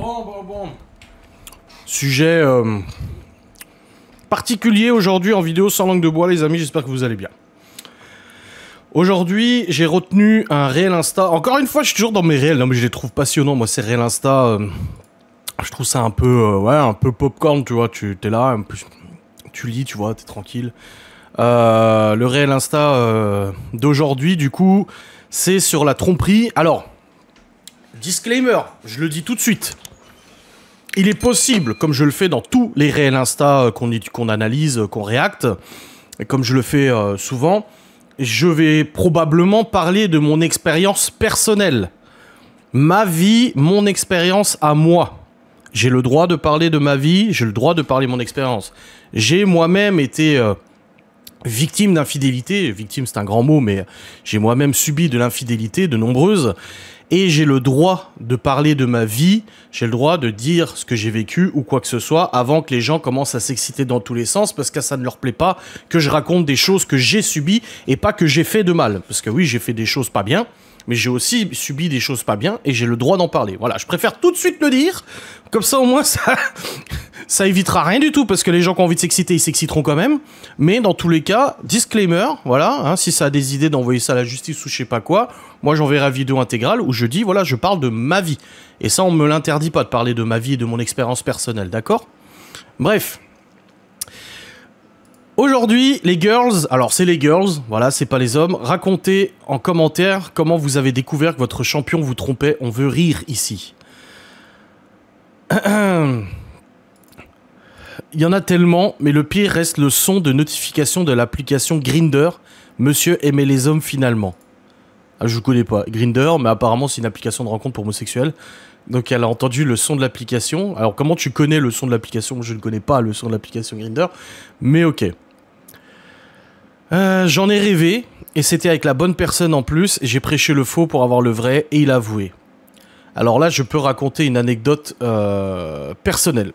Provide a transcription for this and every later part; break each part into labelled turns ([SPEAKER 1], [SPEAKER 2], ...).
[SPEAKER 1] Bon. Sujet particulier aujourd'hui en vidéo sans langue de bois, les amis, j'espère que vous allez bien. Aujourd'hui, j'ai retenu un réel Insta. Encore une fois, je suis toujours dans mes réels, non mais je les trouve passionnants, moi ces réels Insta. Je trouve ça un peu, ouais, un peu popcorn, tu vois, tu es là, un peu, tu lis, tu vois, t'es tranquille. Le réel Insta d'aujourd'hui, du coup, c'est sur la tromperie. Alors, disclaimer, je le dis tout de suite. Il est possible, comme je le fais dans tous les réels Insta qu'on analyse, qu'on réacte, et comme je le fais souvent, je vais probablement parler de mon expérience personnelle. Ma vie, mon expérience à moi. J'ai le droit de parler de ma vie, j'ai le droit de parler de mon expérience. J'ai moi-même été victime d'infidélité. Victime, c'est un grand mot, mais j'ai moi-même subi de l'infidélité, de nombreuses. Et j'ai le droit de parler de ma vie, j'ai le droit de dire ce que j'ai vécu ou quoi que ce soit avant que les gens commencent à s'exciter dans tous les sens parce que ça ne leur plaît pas que je raconte des choses que j'ai subies et pas que j'ai fait de mal. Parce que oui, j'ai fait des choses pas bien, mais j'ai aussi subi des choses pas bien et j'ai le droit d'en parler. Voilà, je préfère tout de suite le dire, comme ça au moins ça évitera rien du tout parce que les gens qui ont envie de s'exciter, ils s'exciteront quand même. Mais dans tous les cas, disclaimer, voilà, hein, si ça a des idées d'envoyer ça à la justice ou je sais pas quoi, moi j'enverrai une vidéo intégrale où je dis, voilà, je parle de ma vie. Et ça, on me l'interdit pas de parler de ma vie et de mon expérience personnelle, d'accord? Bref. Aujourd'hui, les girls, alors c'est les girls, voilà, c'est pas les hommes, racontez en commentaire comment vous avez découvert que votre champion vous trompait, on veut rire ici. Il y en a tellement, mais le pire reste le son de notification de l'application Grindr. Monsieur aimait les hommes finalement. Ah, je ne connais pas Grindr, mais apparemment c'est une application de rencontre pour homosexuels. Donc elle a entendu le son de l'application. Alors comment tu connais le son de l'application? Je ne connais pas le son de l'application Grindr, mais ok. J'en ai rêvé, et c'était avec la bonne personne en plus. J'ai prêché le faux pour avoir le vrai, et il a avoué. Alors là, je peux raconter une anecdote personnelle.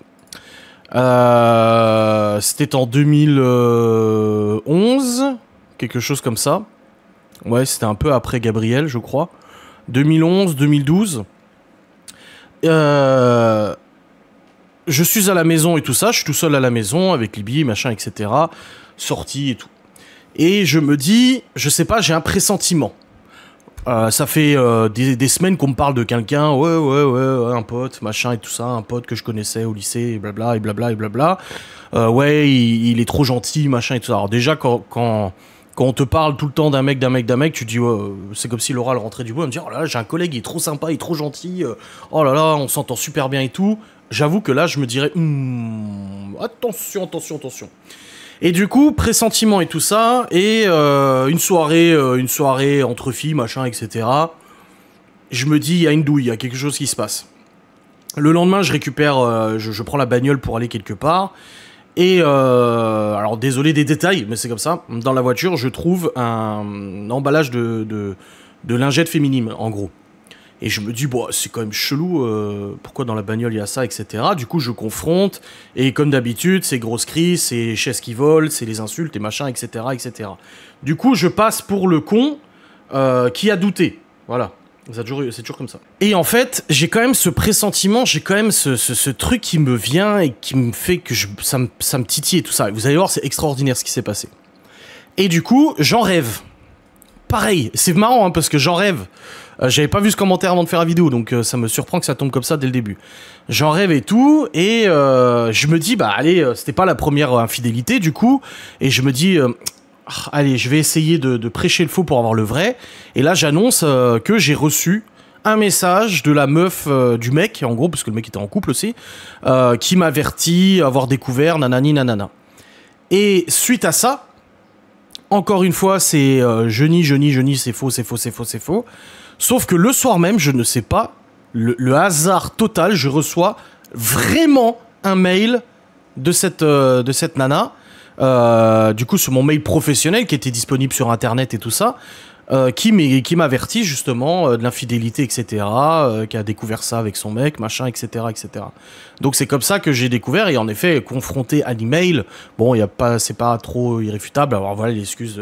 [SPEAKER 1] C'était en 2011, quelque chose comme ça. Ouais, c'était un peu après Gabriel, je crois. 2011, 2012. Je suis à la maison et tout ça. Je suis tout seul à la maison avec Libye, machin, etc. Sorti et tout. Et je me dis, je sais pas, j'ai un pressentiment. Ça fait des semaines qu'on me parle de quelqu'un, ouais, un pote, machin et tout ça, un pote que je connaissais au lycée, et blabla, et blabla, et blabla. Ouais, il est trop gentil, machin et tout ça. Alors déjà, quand on te parle tout le temps d'un mec, tu te dis, c'est comme si l'oral rentrait du bois, on me dit, oh là là, j'ai un collègue, il est trop sympa, il est trop gentil, oh là là, on s'entend super bien et tout. J'avoue que là, je me dirais, attention. Et du coup, pressentiment et tout ça, et une soirée entre filles, machin, etc. Je me dis, il y a une douille, il y a quelque chose qui se passe. Le lendemain, je récupère, je prends la bagnole pour aller quelque part, et alors désolé des détails, mais c'est comme ça. Dans la voiture, je trouve un emballage de lingettes féminines, en gros. Et je me dis, bon, c'est quand même chelou, pourquoi dans la bagnole il y a ça, etc. Du coup, je confronte, et comme d'habitude, c'est grosses cris, c'est chaises qui volent, c'est les insultes, et machin, etc., etc. Du coup, je passe pour le con qui a douté. Voilà, c'est toujours comme ça. Et en fait, j'ai quand même ce pressentiment, j'ai quand même ce truc qui me vient et qui me fait que ça me titille et tout ça. Et vous allez voir, c'est extraordinaire ce qui s'est passé. Et du coup, j'en rêve. Pareil, c'est marrant, hein, parce que j'en rêve. J'avais pas vu ce commentaire avant de faire la vidéo, donc ça me surprend que ça tombe comme ça dès le début. J'en rêve et tout, et je me dis, bah allez, c'était pas la première infidélité du coup, et je me dis, allez, je vais essayer de prêcher le faux pour avoir le vrai, et là j'annonce que j'ai reçu un message de la meuf du mec, en gros, parce que le mec était en couple aussi, qui m'avertit avoir découvert nanani nanana. Et suite à ça, encore une fois, c'est Jeuni, c'est faux. Sauf que le soir même, je ne sais pas, le hasard total, je reçois vraiment un mail de cette nana, du coup sur mon mail professionnel qui était disponible sur internet et tout ça, qui m'avertit justement de l'infidélité, etc., qui a découvert ça avec son mec, machin, etc., etc. Donc c'est comme ça que j'ai découvert, et en effet, confronté à l'email, bon, c'est pas trop irréfutable. Alors voilà, l'excuse,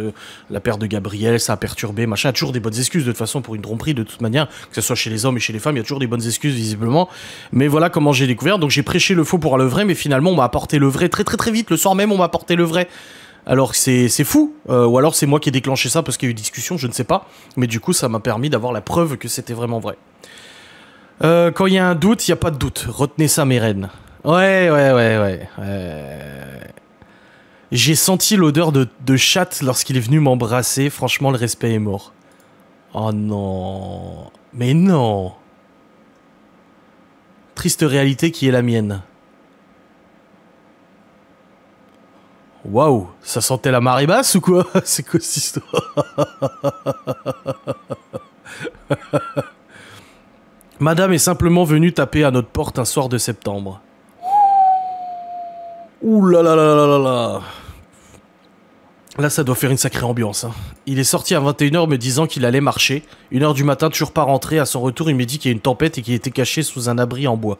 [SPEAKER 1] la paire de Gabriel, ça a perturbé, machin, il y a toujours des bonnes excuses de toute façon pour une tromperie, de toute manière, que ce soit chez les hommes et chez les femmes, il y a toujours des bonnes excuses visiblement. Mais voilà comment j'ai découvert, donc j'ai prêché le faux pour le vrai, mais finalement on m'a apporté le vrai très très très vite, le soir même on m'a apporté le vrai. Alors c'est fou, ou alors c'est moi qui ai déclenché ça parce qu'il y a eu discussion, je ne sais pas. Mais du coup, ça m'a permis d'avoir la preuve que c'était vraiment vrai. Quand il y a un doute, il n'y a pas de doute. Retenez ça, mes reines. Ouais. J'ai senti l'odeur de chatte lorsqu'il est venu m'embrasser. Franchement, le respect est mort. Oh non. Mais non. Triste réalité qui est la mienne. Waouh, ça sentait la marée basse ou quoi? C'est quoi cette histoire? Madame est simplement venue taper à notre porte un soir de septembre. Ouh là là là là là là. Là, ça doit faire une sacrée ambiance. Hein. Il est sorti à 21h me disant qu'il allait marcher. 1h du matin, toujours pas rentré. À son retour, il m'a dit qu'il y a une tempête et qu'il était caché sous un abri en bois.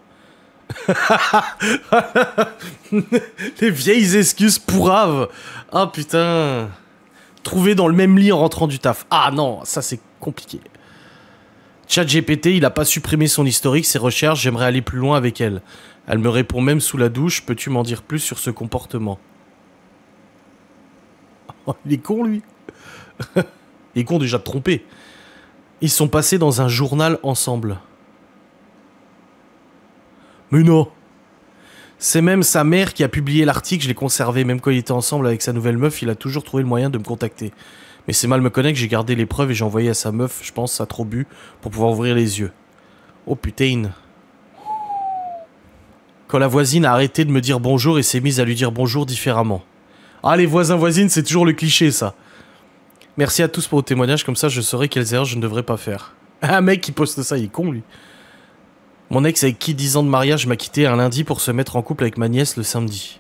[SPEAKER 1] Les vieilles excuses pourraves. Ah putain. Trouvé dans le même lit en rentrant du taf. Ah non, ça c'est compliqué. ChatGPT, il a pas supprimé son historique, ses recherches, j'aimerais aller plus loin avec elle. Elle me répond même sous la douche, peux-tu m'en dire plus sur ce comportement? Oh, il est con lui. Il est con déjà de tromper. Ils sont passés dans un journal ensemble. Mais non. C'est même sa mère qui a publié l'article, je l'ai conservé. Même quand il était ensemble avec sa nouvelle meuf, il a toujours trouvé le moyen de me contacter. Mais c'est mal me connaître, j'ai gardé les preuves et j'ai envoyé à sa meuf, je pense, a trop bu, pour pouvoir ouvrir les yeux. Oh putain. Quand la voisine a arrêté de me dire bonjour et s'est mise à lui dire bonjour différemment. Ah, les voisins-voisines, c'est toujours le cliché, ça. Merci à tous pour vos témoignages, comme ça je saurai quelles erreurs je ne devrais pas faire. Un mec qui poste ça, il est con, lui. Mon ex avec qui 10 ans de mariage m'a quitté un lundi pour se mettre en couple avec ma nièce le samedi.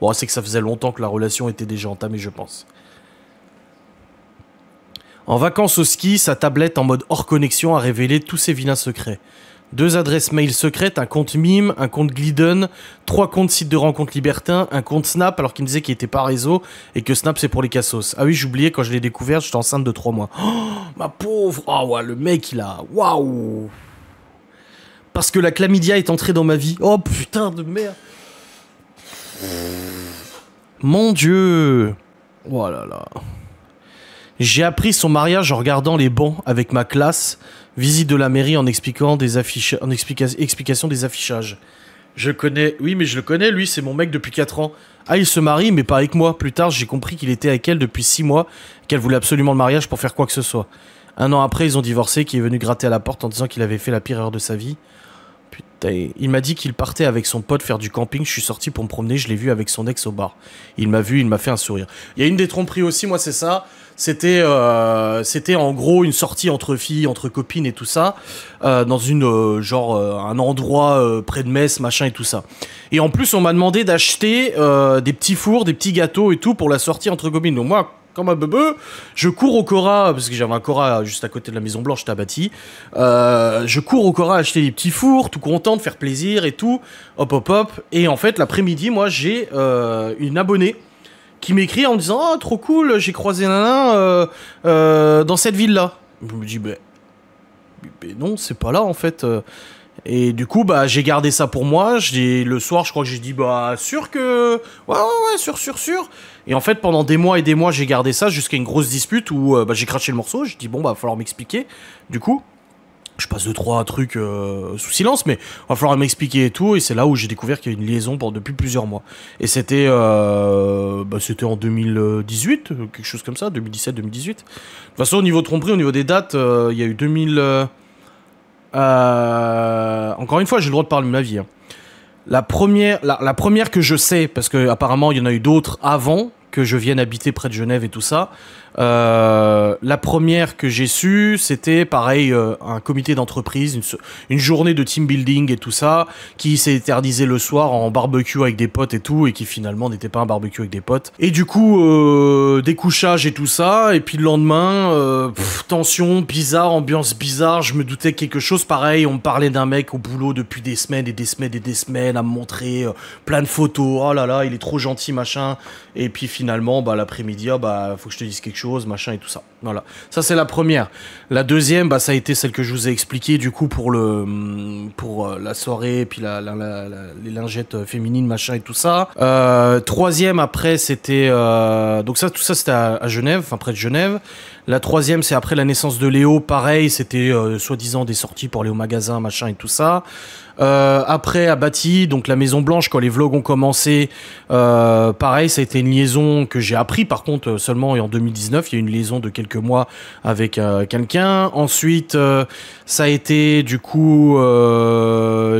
[SPEAKER 1] Bon, c'est que ça faisait longtemps que la relation était déjà entamée, je pense. En vacances au ski, sa tablette en mode hors connexion a révélé tous ses vilains secrets. 2 adresses mail secrètes, un compte Mime, un compte Glidden, 3 comptes sites de rencontres libertins, un compte Snap alors qu'il me disait qu'il était pas réseau et que Snap c'est pour les cassos. Ah oui, j'oubliais, quand je l'ai découvert, j'étais enceinte de 3 mois. Oh, ma pauvre. Ah ouais, le mec il a... Waouh. Parce que la chlamydia est entrée dans ma vie. Oh putain de merde. Mon Dieu. Oh là là. J'ai appris son mariage en regardant les bancs avec ma classe, visite de la mairie en expliquant des explication des affichages. Je connais, oui mais je le connais, lui c'est mon mec depuis 4 ans. Ah il se marie mais pas avec moi, plus tard j'ai compris qu'il était avec elle depuis 6 mois, qu'elle voulait absolument le mariage pour faire quoi que ce soit. 1 an après ils ont divorcé, qu'il est venu gratter à la porte en disant qu'il avait fait la pire erreur de sa vie. Putain, il m'a dit qu'il partait avec son pote faire du camping, je suis sorti pour me promener, je l'ai vu avec son ex au bar. Il m'a vu, il m'a fait un sourire. Il y a une des tromperies aussi, moi c'est ça. C'était en gros une sortie entre filles, entre copines et tout ça, dans une un endroit près de Metz, machin et tout ça. Et en plus on m'a demandé d'acheter des petits fours, des petits gâteaux et tout pour la sortie entre copines. Donc moi, comme un bebeu, je cours au Cora, parce que j'avais un Cora juste à côté de la Maison Blanche, Tabati. Je cours au Cora acheter des petits fours, tout content de faire plaisir et tout. Hop hop hop. Et en fait l'après-midi, moi j'ai une abonnée qui m'écrit en me disant « Oh, trop cool, j'ai croisé Nana dans cette ville-là. » Je me dis « Ben non, c'est pas là, en fait. » Et du coup, bah, j'ai gardé ça pour moi. Le soir, je crois que j'ai dit « Bah, sûr que... Ouais, sûr. » Et en fait, pendant des mois et des mois, j'ai gardé ça jusqu'à une grosse dispute où bah, j'ai craché le morceau. J'ai dit « Bon, bah, va falloir m'expliquer. » Du coup... Je passe 2-3 trucs sous silence, mais va falloir m'expliquer et tout. Et c'est là où j'ai découvert qu'il y a une liaison depuis plusieurs mois. Et c'était en 2018, quelque chose comme ça, 2017-2018. De toute façon, au niveau tromperie, au niveau des dates, il y a eu 2000... encore une fois, j'ai le droit de parler de ma vie. Hein. La première que je sais, parce que apparemment il y en a eu d'autres avant que je vienne habiter près de Genève et tout ça, La première que j'ai su, c'était pareil, un comité d'entreprise, une journée de team building et tout ça, qui s'est éternisé le soir en barbecue avec des potes et tout, et qui finalement n'était pas un barbecue avec des potes. Et du coup, découchage et tout ça, et puis le lendemain, tension, bizarre, ambiance bizarre, je me doutais quelque chose pareil, on me parlait d'un mec au boulot depuis des semaines et des semaines et des semaines, à me montrer plein de photos, oh là là, il est trop gentil, machin, et puis finalement, bah l'après-midi, faut que je te dise quelque chose, machin et tout ça. Voilà. Ça, c'est la première. La deuxième, bah, ça a été celle que je vous ai expliquée, du coup, pour la soirée, et puis les lingettes féminines, machin et tout ça. Troisième, après, c'était, donc ça, tout ça, c'était à Genève, enfin, près de Genève. La troisième, c'est après la naissance de Léo, pareil, c'était soi-disant des sorties pour aller au magasin, machin et tout ça. Après, à Bâti, donc la Maison Blanche, quand les vlogs ont commencé, pareil, ça a été une liaison que j'ai appris, par contre, seulement en 2019, il y a eu une liaison de quelques mois avec quelqu'un. Ensuite, ça a été, du coup,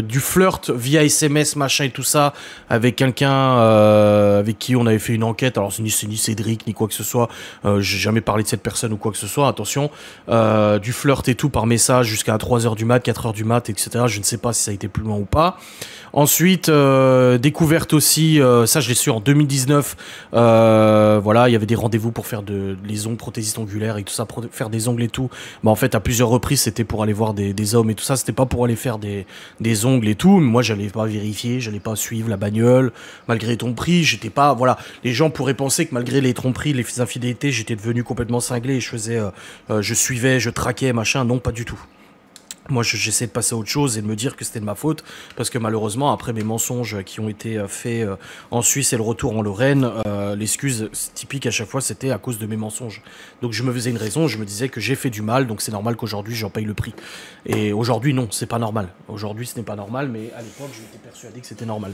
[SPEAKER 1] du flirt via SMS, machin et tout ça, avec quelqu'un avec qui on avait fait une enquête. Alors, c'est ni Cédric, ni quoi que ce soit. J'ai jamais parlé de cette personne ou quoi que ce soit, attention. Du flirt et tout par message jusqu'à 3h du mat, 4h du mat, etc. Je ne sais pas si ça a été plus loin ou pas. Ensuite, découverte aussi, ça je l'ai su en 2019, voilà, il y avait des rendez-vous pour faire les ongles prothésistes ongulaires et tout ça, pour faire des ongles et tout. Bah en fait, à plusieurs reprises, c'était pour aller voir des hommes et tout ça, c'était pas pour aller faire des ongles et tout. Mais moi, j'allais pas vérifier, j'allais pas suivre la bagnole, malgré ton prix, j'étais pas, voilà. Les gens pourraient penser que malgré les tromperies, les infidélités, j'étais devenu complètement cinglé et je suivais, je traquais, machin, non, pas du tout. Moi, j'essaie de passer à autre chose et de me dire que c'était de ma faute, parce que malheureusement, après mes mensonges qui ont été faits en Suisse et le retour en Lorraine, l'excuse typique à chaque fois, c'était à cause de mes mensonges. Donc je me faisais une raison, je me disais que j'ai fait du mal, donc c'est normal qu'aujourd'hui j'en paye le prix. Et aujourd'hui, non, c'est pas normal. Aujourd'hui, ce n'est pas normal, mais à l'époque, j'étais persuadé que c'était normal.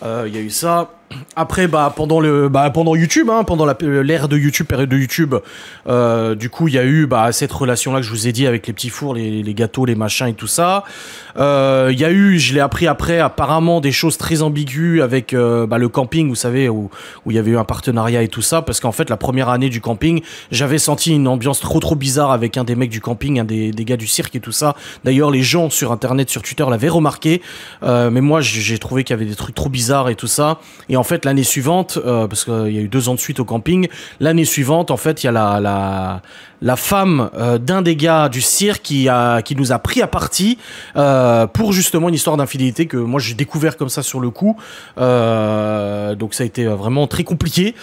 [SPEAKER 1] Il y a eu ça. Après, pendant YouTube, hein, pendant l'ère de YouTube, période de YouTube, du coup, il y a eu cette relation-là que je vous ai dit avec les petits fours, les gâteaux, les machins et tout ça. Il y a eu, je l'ai appris après, apparemment des choses très ambiguës avec le camping, vous savez, où il y avait eu un partenariat et tout ça, parce qu'en fait, la première année du camping, j'avais senti une ambiance trop bizarre avec un des mecs du camping, un des gars du cirque et tout ça. D'ailleurs, les gens sur Internet, sur Twitter l'avaient remarqué, mais moi, j'ai trouvé qu'il y avait des trucs trop bizarres et tout ça. Et en fait, l'année suivante, parce qu'il y a eu 2 ans de suite au camping, l'année suivante, en fait, il y a la femme d'un des gars du cirque qui nous a pris à partie pour justement une histoire d'infidélité que moi j'ai découvert comme ça sur le coup. Donc ça a été vraiment très compliqué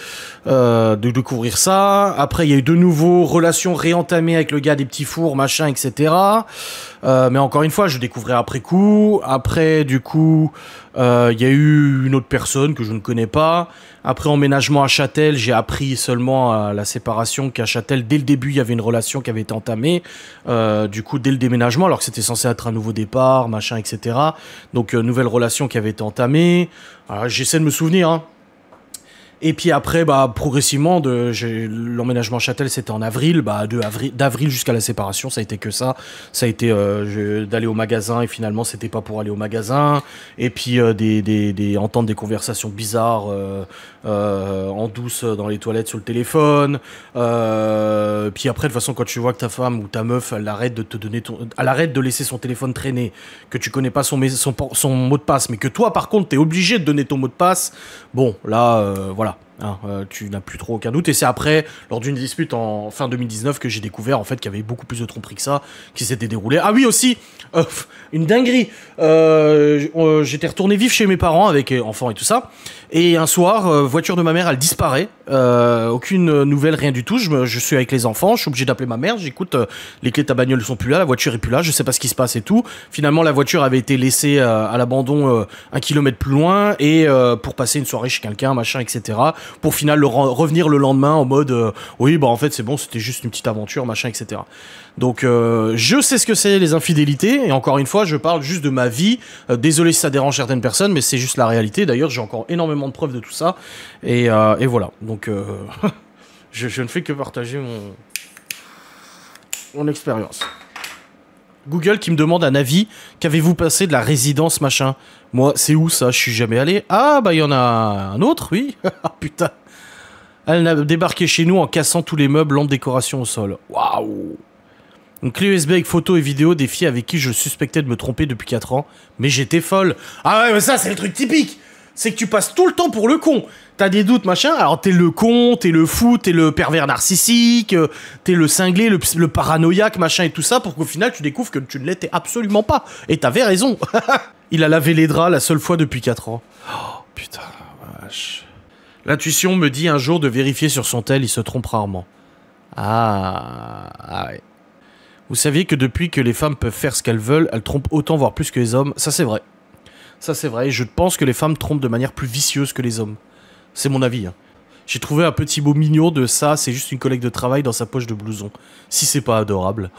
[SPEAKER 1] de découvrir ça. Après, il y a eu de nouveau relations réentamées avec le gars des petits fours, machin, etc. Mais encore une fois, je découvrais après coup. Après, du coup, il y a eu une autre personne que je ne connais pas. Après, emménagement à Châtel, j'ai appris seulement à la séparation qu'à Châtel, dès le début, il y avait une relation qui avait été entamée. Du coup, dès le déménagement, alors que c'était censé être un nouveau départ, machin, etc. Donc, nouvelle relation qui avait été entamée. J'essaie de me souvenir, hein. Et puis après, progressivement, l'emménagement Châtel, c'était en avril, d'avril jusqu'à la séparation, ça a été que ça. Ça a été d'aller au magasin et finalement, c'était pas pour aller au magasin. Et puis entendre des conversations bizarres en douce dans les toilettes sur le téléphone. Puis après, de toute façon, quand tu vois que ta femme ou ta meuf, elle arrête de laisser son téléphone traîner, que tu connais pas son mot de passe, mais que toi, par contre, t'es obligé de donner ton mot de passe. Bon, là, voilà. Hein, tu n'as plus trop aucun doute. Et c'est après, lors d'une dispute en fin 2019, que j'ai découvert en fait qu'il y avait beaucoup plus de tromperies que ça qui s'étaient déroulées. Ah oui, aussi, une dinguerie. J'étais retourné vivre chez mes parents avec enfants et tout ça. Et un soir, voiture de ma mère, elle disparaît. Aucune nouvelle, rien du tout. Je suis avec les enfants, je suis obligé d'appeler ma mère. J'écoute, les clés de ta bagnole sont plus là, la voiture est plus là, je sais pas ce qui se passe et tout. Finalement, la voiture avait été laissée à l'abandon 1 kilomètre plus loin et pour passer une soirée chez quelqu'un, machin, etc. Pour final revenir le lendemain en mode oui, en fait, c'est bon, c'était juste une petite aventure, machin, etc. Donc, je sais ce que c'est les infidélités et encore une fois, je parle juste de ma vie. Désolé si ça dérange certaines personnes, mais c'est juste la réalité. D'ailleurs, j'ai encore énormément de preuves de tout ça et voilà. Donc, je ne fais que partager mon expérience. Google qui me demande un avis. Qu'avez-vous passé de la résidence, machin? Moi, c'est où ça? Je suis jamais allé. Ah, il y en a un autre, oui. Ah, putain. Elle a débarqué chez nous en cassant tous les meubles, lampes, décoration au sol. Waouh. Une clé USB avec photos et vidéos des filles avec qui je suspectais de me tromper depuis 4 ans. Mais j'étais folle. Ah ouais, mais ça, c'est le truc typique. C'est que tu passes tout le temps pour le con. T'as des doutes, machin. Alors t'es le con, t'es le fou, t'es le pervers narcissique, t'es le cinglé, le paranoïaque, machin et tout ça, pour qu'au final tu découvres que tu ne l'étais absolument pas. Et t'avais raison. Il a lavé les draps la seule fois depuis 4 ans. Oh putain, vache. L'intuition me dit un jour de vérifier sur son tel, il se trompe rarement. Ah ouais. Vous saviez que depuis que les femmes peuvent faire ce qu'elles veulent, elles trompent autant, voire plus que les hommes. Ça, c'est vrai. Ça, c'est vrai. Je pense que les femmes trompent de manière plus vicieuse que les hommes. C'est mon avis. Hein. J'ai trouvé un petit mot mignon de ça. C'est juste une collègue de travail dans sa poche de blouson. Si c'est pas adorable.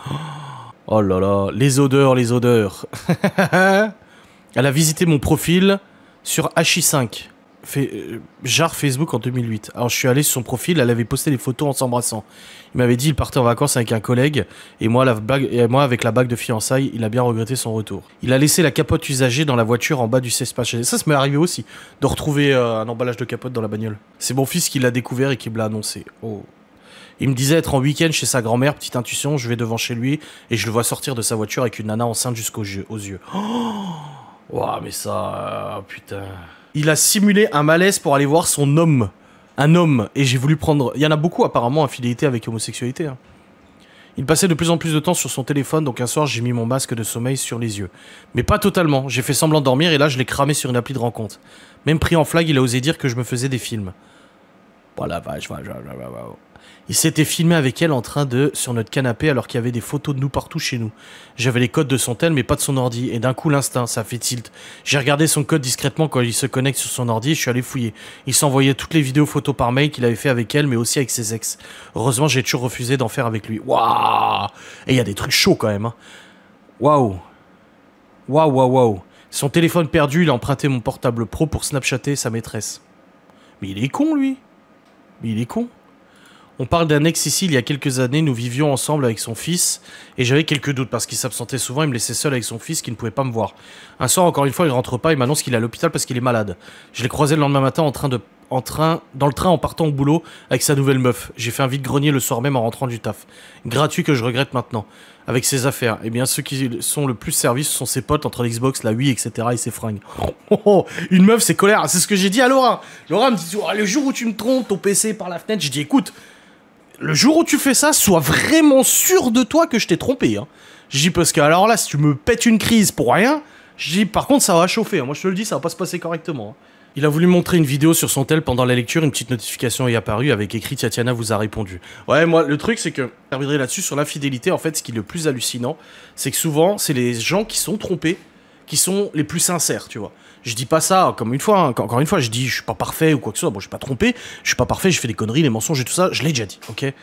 [SPEAKER 1] Oh là là. Les odeurs, les odeurs. Elle a visité mon profil sur HI5. Genre Facebook en 2008. Alors je suis allé sur son profil, elle avait posté des photos en s'embrassant. Il m'avait dit il partait en vacances avec un collègue et moi avec la bague de fiançailles, il a bien regretté son retour. Il a laissé la capote usagée dans la voiture en bas du cesspage. Ça m'est arrivé aussi de retrouver un emballage de capote dans la bagnole. C'est mon fils qui l'a découvert et qui me l'a annoncé. Oh. Il me disait être en week-end chez sa grand-mère, petite intuition, je vais devant chez lui et je le vois sortir de sa voiture avec une nana enceinte jusqu'aux yeux. Oh, wow, mais ça, putain. Il a simulé un malaise pour aller voir son homme. Un homme. Et j'ai voulu prendre... Il y en a beaucoup apparemment infidélité avec homosexualité. Hein. Il passait de plus en plus de temps sur son téléphone, donc un soir j'ai mis mon masque de sommeil sur les yeux. Mais pas totalement. J'ai fait semblant de dormir et là je l'ai cramé sur une appli de rencontre. Même pris en flag, il a osé dire que je me faisais des films. Voilà, vache. Il s'était filmé avec elle en train de... sur notre canapé alors qu'il y avait des photos de nous partout chez nous. J'avais les codes de son tel mais pas de son ordi. Et d'un coup l'instinct, ça fait tilt. J'ai regardé son code discrètement quand il se connecte sur son ordi et je suis allé fouiller. Il s'envoyait toutes les vidéos photos par mail qu'il avait fait avec elle mais aussi avec ses ex. Heureusement j'ai toujours refusé d'en faire avec lui. Waouh. Et il y a des trucs chauds quand même. Hein. Waouh. Son téléphone perdu, il a emprunté mon portable pro pour snapchatter sa maîtresse. Mais il est con lui. On parle d'un ex ici, il y a quelques années, nous vivions ensemble avec son fils, et j'avais quelques doutes parce qu'il s'absentait souvent, il me laissait seul avec son fils qui ne pouvait pas me voir. Un soir, encore une fois, il rentre pas, il m'annonce qu'il est à l'hôpital parce qu'il est malade. Je l'ai croisé le lendemain matin dans le train en partant au boulot avec sa nouvelle meuf. J'ai fait un vide-grenier le soir même en rentrant du taf. Gratuit que je regrette maintenant. Avec ses affaires. Eh bien, ceux qui sont le plus servis, ce sont ses potes entre l'Xbox, la Wii, etc. et ses fringues. Une meuf, c'est colère. C'est ce que j'ai dit à Laura. Laura me dit, oh, le jour où tu me trompes, ton PC par la fenêtre, je dis, écoute, le jour où tu fais ça, sois vraiment sûr de toi que je t'ai trompé. Hein. Je dis, parce que alors là, si tu me pètes une crise pour rien, je dis, par contre, ça va chauffer. Hein. Moi, je te le dis, ça va pas se passer correctement. Hein. Il a voulu montrer une vidéo sur son tel pendant la lecture, une petite notification est apparue avec écrit Tatiana vous a répondu. Ouais, moi, le truc, c'est que, je reviendrai là-dessus, sur l'infidélité, en fait, ce qui est le plus hallucinant, c'est que souvent, c'est les gens qui sont trompés, qui sont les plus sincères, tu vois. Je dis pas ça comme une fois, hein. Encore une fois, je dis je suis pas parfait ou quoi que ce soit, bon, je suis pas trompé, je suis pas parfait, je fais des conneries, des mensonges et tout ça, je l'ai déjà dit, ok.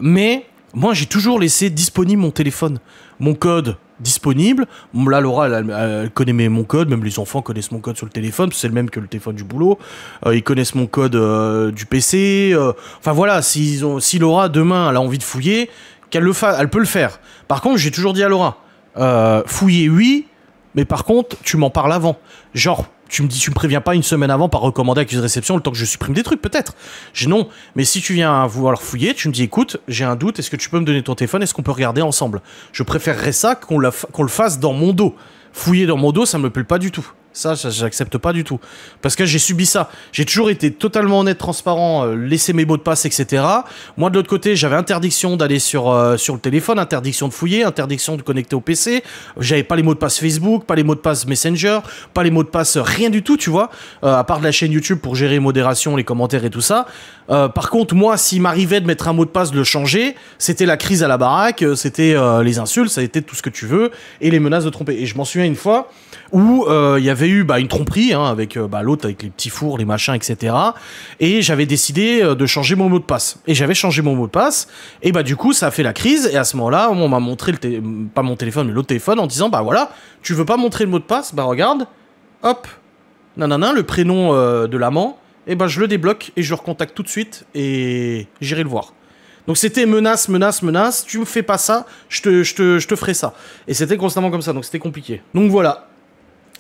[SPEAKER 1] Mais, moi, j'ai toujours laissé disponible mon téléphone, mon code disponible. Là, Laura, elle connaît mon code, même les enfants connaissent mon code sur le téléphone, c'est le même que le téléphone du boulot. Ils connaissent mon code du PC. Enfin voilà, si Laura, demain, elle a envie de fouiller, elle peut le faire. Par contre, j'ai toujours dit à Laura, fouiller, oui, mais par contre, tu m'en parles avant. Genre, tu me préviens pas une semaine avant par recommandé accusé de réception le temps que je supprime des trucs, peut-être. J'ai non, mais si tu viens vouloir fouiller, tu me dis écoute, j'ai un doute, est-ce que tu peux me donner ton téléphone, est-ce qu'on peut regarder ensemble? Je préférerais ça qu'on le fasse dans mon dos. Fouiller dans mon dos, ça me plaît pas du tout. Ça, j'accepte pas du tout. Parce que j'ai subi ça. J'ai toujours été totalement honnête, transparent, laisser mes mots de passe, etc. Moi, de l'autre côté, j'avais interdiction d'aller sur le téléphone, interdiction de fouiller, interdiction de connecter au PC. J'avais pas les mots de passe Facebook, pas les mots de passe Messenger, pas les mots de passe rien du tout, tu vois. À part de la chaîne YouTube pour gérer modération, les commentaires et tout ça. Par contre, moi, s'il m'arrivait de mettre un mot de passe, de le changer, c'était la crise à la baraque, c'était les insultes, ça a été tout ce que tu veux, et les menaces de tromper. Et je m'en souviens une fois où il y avait eu une tromperie hein, avec l'autre, avec les petits fours, les machins, etc. Et j'avais décidé de changer mon mot de passe. Et j'avais changé mon mot de passe, et du coup, ça a fait la crise, et à ce moment-là, on m'a montré, pas mon téléphone, mais l'autre téléphone, en disant, voilà, tu veux pas montrer le mot de passe, regarde, hop, nanana, le prénom de l'amant, et je le débloque, et je le recontacte tout de suite, et j'irai le voir. Donc c'était menace, tu me fais pas ça, je te ferai ça. Et c'était constamment comme ça, donc c'était compliqué. Donc voilà.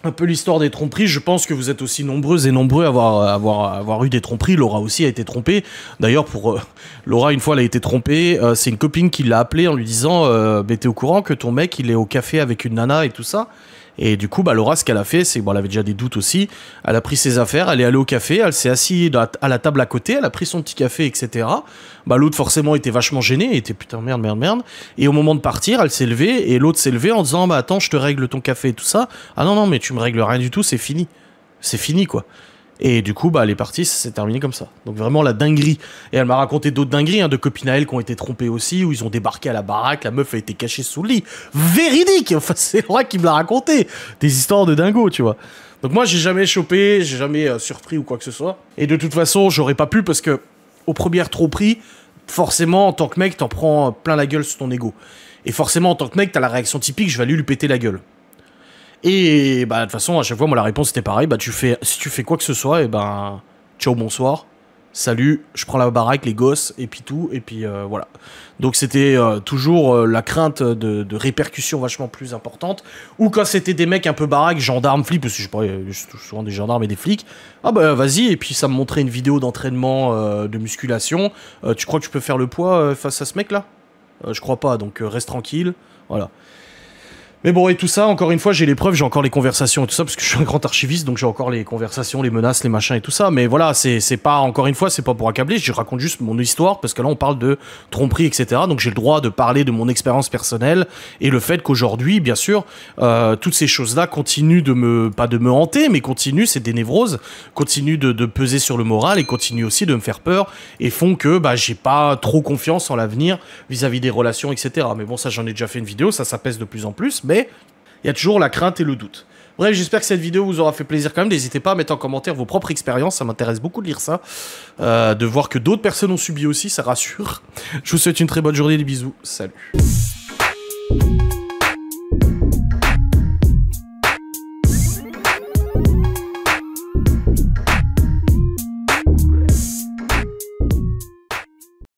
[SPEAKER 1] un peu l'histoire des tromperies. Je pense que vous êtes aussi nombreuses et nombreux à avoir eu des tromperies. Laura aussi a été trompée. D'ailleurs, pour Laura, une fois, elle a été trompée. C'est une copine qui l'a appelée en lui disant mais t'es au courant que ton mec, il est au café avec une nana et tout ça. Et du coup, bah, Laura, ce qu'elle a fait, c'est, bon, elle avait déjà des doutes aussi. Elle a pris ses affaires, elle est allée au café, elle s'est assise à la table à côté, elle a pris son petit café, etc. Bah, l'autre, forcément, était vachement gêné, elle était putain, merde, merde, merde. Et au moment de partir, elle s'est levée, et l'autre s'est levé en disant, bah, attends, je te règle ton café et tout ça. Ah non, non, mais tu me règles rien du tout, c'est fini. C'est fini, quoi. Et du coup, bah, elle est partie, ça s'est terminé comme ça. Donc vraiment la dinguerie. Et elle m'a raconté d'autres dingueries, hein, de copines à elle qui ont été trompées aussi, où ils ont débarqué à la baraque, la meuf a été cachée sous le lit. Véridique. Enfin, c'est Laura qui me l'a raconté. Des histoires de dingo, tu vois. Donc moi, j'ai jamais chopé, j'ai jamais surpris ou quoi que ce soit. Et de toute façon, j'aurais pas pu parce que, aux premières tromperies, forcément, en tant que mec, t'en prends plein la gueule sur ton ego. Et forcément, en tant que mec, t'as la réaction typique, je vais aller lui péter la gueule. Et bah de toute façon à chaque fois moi la réponse était pareil, bah si tu fais quoi que ce soit, et ben ciao bonsoir, salut, je prends la baraque, les gosses et puis tout, et puis voilà. Donc c'était toujours la crainte de répercussions vachement plus importantes, ou quand c'était des mecs un peu baraques, gendarmes, flics, parce que je sais pas, souvent des gendarmes et des flics, ah bah vas-y, et puis ça me montrait une vidéo d'entraînement de musculation, tu crois que tu peux faire le poids face à ce mec là? Je crois pas, donc reste tranquille, voilà. Mais bon, et tout ça, encore une fois, j'ai les preuves, j'ai encore les conversations et tout ça, parce que je suis un grand archiviste, donc j'ai encore les conversations, les menaces, les machins et tout ça. Mais voilà, c'est pas, encore une fois, c'est pas pour accabler, je raconte juste mon histoire, parce que là, on parle de tromperie, etc. Donc j'ai le droit de parler de mon expérience personnelle, et le fait qu'aujourd'hui, bien sûr, toutes ces choses-là continuent pas de me hanter, mais continuent, c'est des névroses, continuent de peser sur le moral, et continuent aussi de me faire peur, et font que, bah, j'ai pas trop confiance en l'avenir vis-à-vis des relations, etc. Mais bon, ça, j'en ai déjà fait une vidéo, ça pèse de plus en plus, mais il y a toujours la crainte et le doute. Bref, j'espère que cette vidéo vous aura fait plaisir quand même. N'hésitez pas à mettre en commentaire vos propres expériences, ça m'intéresse beaucoup de lire ça. De voir que d'autres personnes ont subi aussi, ça rassure. Je vous souhaite une très bonne journée, des bisous, salut.